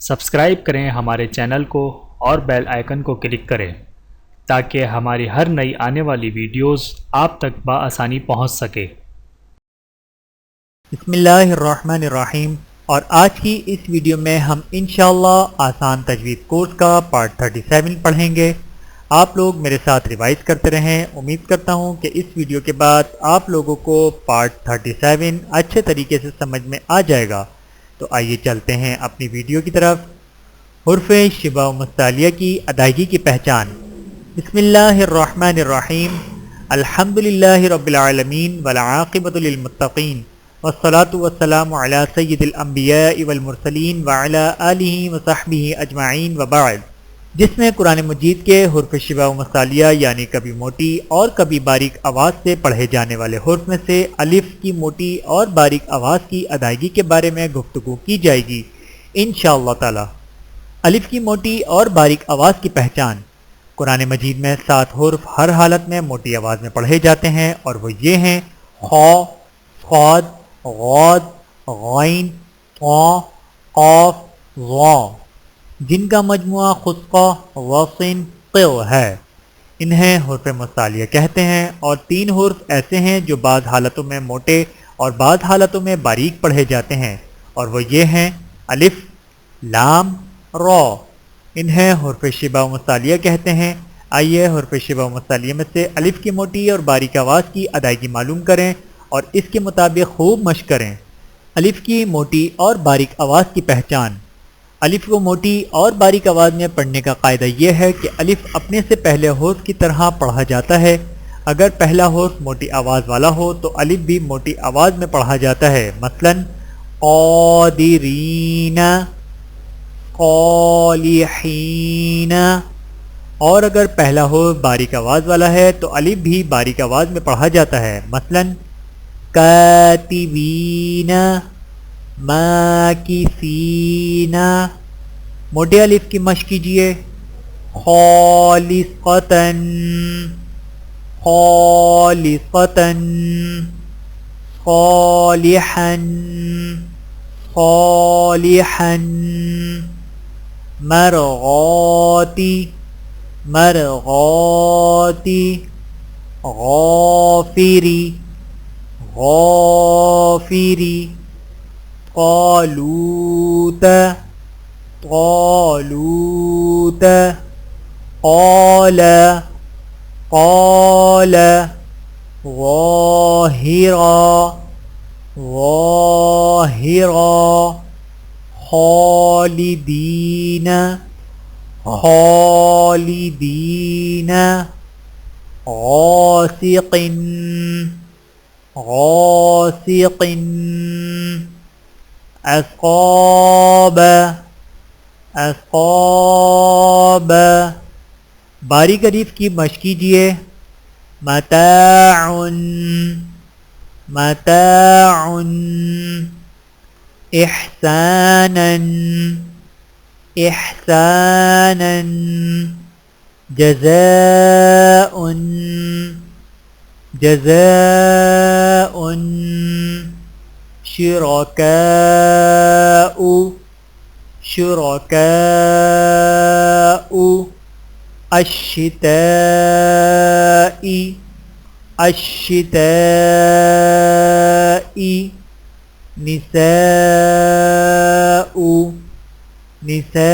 Subscribe کریں ہمارے channel کو اور بیل آئیکن کو کلک کریں تاکہ ہماری ہر نئی آنے والی ویڈیوز آپ تک بآسانی پہنچ سکے۔ بسم اللہ الرحمن الرحیم۔ اور آج کی اس ویڈیو میں ہم انشاءاللہ آسان تجوید کورس کا پارٹ 37 پڑھیں گے۔ آپ لوگ میرے ساتھ ریوائز کرتے رہیں۔ امید کرتا ہوں کہ اس ویڈیو کے بعد آپ لوگوں کو پارٹ 37 اچھے طریقے سے سمجھ میں آ جائے گا۔ تو آئیے چلتے ہیں اپنی ویڈیو کی طرف۔ حروف شبہ و مستعلیہ کی ادائیگی کی پہچان۔ بسم اللہ الرحمن الرحیم۔ الحمدللہ رب العالمین والعاقبۃ للمتقین والصلاة والسلام علی سید الانبیاء والمرسلین وعلی آلہ وصحبہ اجمعین وبعد، جس میں قرآن مجید کے حروف شبہ و مستعلیہ یعنی کبھی موٹی اور کبھی باریک آواز سے پڑھے جانے والے حروف میں سے الف کی موٹی اور باریک آواز کی ادائیگی کے بارے میں گفتگو کی جائے گی انشاءاللہ تعالی۔ الف کی موٹی اور باریک آواز کی پہچان۔ قرآن مجید میں 7 حروف ہر حالت میں موٹی آواز میں پڑھے جاتے ہیں اور وہ یہ ہیں: خ، صاد، غاد، غین، طا، قاف، ظا، جن کا مجموعہ خسقہ، وصن، قو ہے۔ انہیں حروف مستعلیہ کہتے ہیں۔ اور 3 حروف ایسے ہیں جو بعض حالتوں میں موٹے اور بعض حالتوں میں باریک پڑھے جاتے ہیں اور وہ یہ ہیں: الف، لام، را۔ انہیں حروف شبہ و مستعلیہ کہتے ہیں۔ آئیے حروف شبہ و مستعلیہ میں سے الف کی موٹی اور باریک آواز کی ادائیگی معلوم کریں اور اس کے مطابق خوب مشق کریں۔ الف کی موٹی اور باریک آواز کی پہچان۔ الف کو موٹی اور باریک آواز میں پڑھنے کا قاعدہ یہ ہے کہ الف اپنے سے پہلے حرف کی طرح پڑھا جاتا ہے۔ اگر پہلا حرف موٹی آواز والا ہو تو الف بھی موٹی آواز میں پڑھا جاتا ہے، مثلا قادرین، صالحین۔ اور اگر پہلا حرف باریک آواز والا ہے تو الف بھی باریک آواز میں پڑھا جاتا ہے، مثلا کاتبین، ماکثین۔ موٹے الف کی مشق کیجیے: خالصۃً، خالصۃً، صالحاً، صالحاً، مرغاتی، مرغاتی، غافری، غافری، طالوت، طالوت، قال، قال، ظاہرا، ظاہرا، خالدین، خالدین، غاسق، غاسق، اثقاب، اثقاب۔ باریک الف کی مشق کیجیے: متاع، متاع، احسانا، احسانا، جزاء، جزاء، شرکاء، شرکاء، الشتاء، الشتاء، نساء، نساء،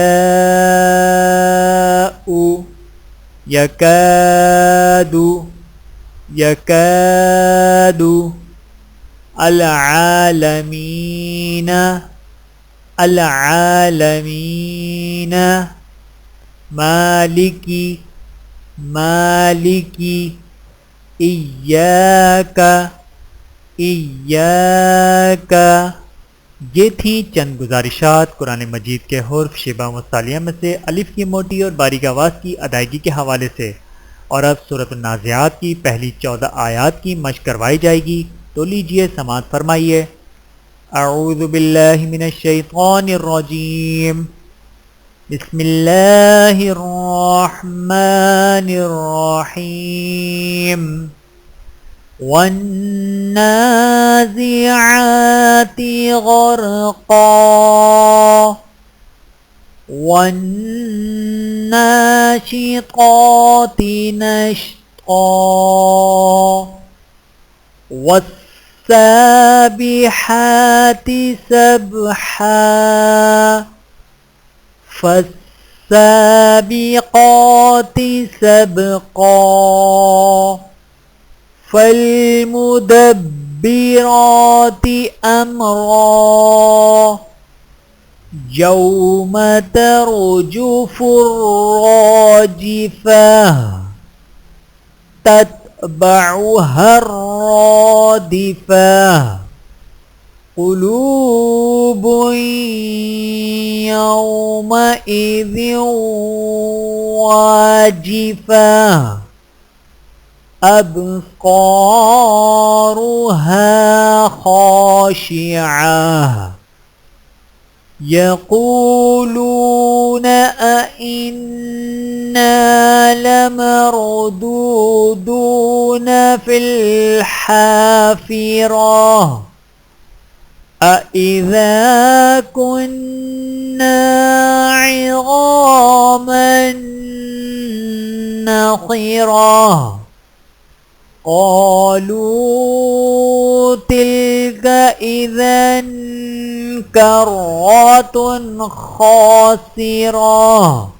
یکاد، یکاد، العالمین، العالمین، مالکی، مالکی، ایاک، ایاک۔ یہ تھیں چند گزارشات قرآن مجید کے حروف شبہ مستعلیہ میں سے الف کی موٹی اور باریک آواز کی ادائیگی کے حوالے سے۔ اور اب سورۃ النازعات کی پہلی 14 آیات کی مشق کروائی جائے گی، تو لیجئے سماعت فرمائیے۔ اعوذ باللہ من الشیطان الرجیم، بسم اللہ الرحمن الرحیم، والنازعات غرقا، والناشطات نشطا والسابحات سبحا فالسابقات سبقا فالمدبرات أمرا يوم ترجف الراجفة تتبعها الرادفة قلوب يومئذ واجفة أبصارها خاشعة يقولون أئنا لمردودون في الحافرة أإذا كنا عظاما نخرة قالوا تلك إذا كرة خاسرة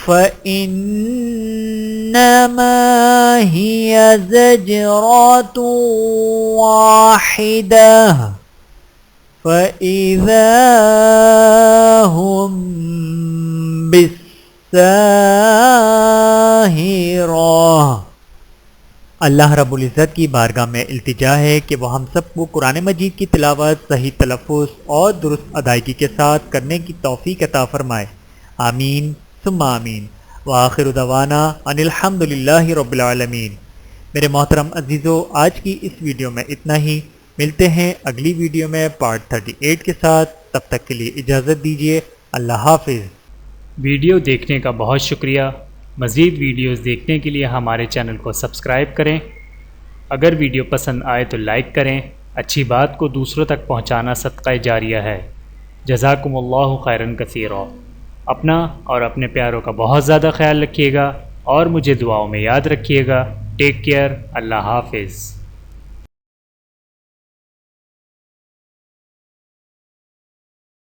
فإنما هي زجرة واحدة فإذا هم بالساهرة۔ اللہ رب العزت کی بارگاہ میں التجا ہے کہ وہ ہم سب کو قرآن مجید کی تلاوت صحیح تلفظ اور درست ادائیگی کے ساتھ کرنے کی توفیق عطا فرمائے، آمین ثم آمین۔ وآخر دعوانا ان الحمدللہ رب العالمین۔ میرے محترم عزیزو، آج کی اس ویڈیو میں اتنا ہی، ملتے ہیں اگلی ویڈیو میں پارٹ 38 کے ساتھ، تب تک کے لیے اجازت دیجیے، اللہ حافظ۔ ویڈیو دیکھنے کا بہت شکریہ۔ مزید ویڈیوز دیکھنے کے لیے ہمارے چینل کو سبسکرائب کریں۔ اگر ویڈیو پسند آئے تو لائک کریں، اچھی بات کو دوسروں تک پہنچانا صدقہ جاریہ ہے۔ جزاکم اللہ خیرا کثیرا۔ اپنا اور اپنے پیاروں کا بہت زیادہ خیال رکھیے گا اور مجھے دعاؤں میں یاد رکھیے گا۔ ٹیک کیئر، اللہ حافظ۔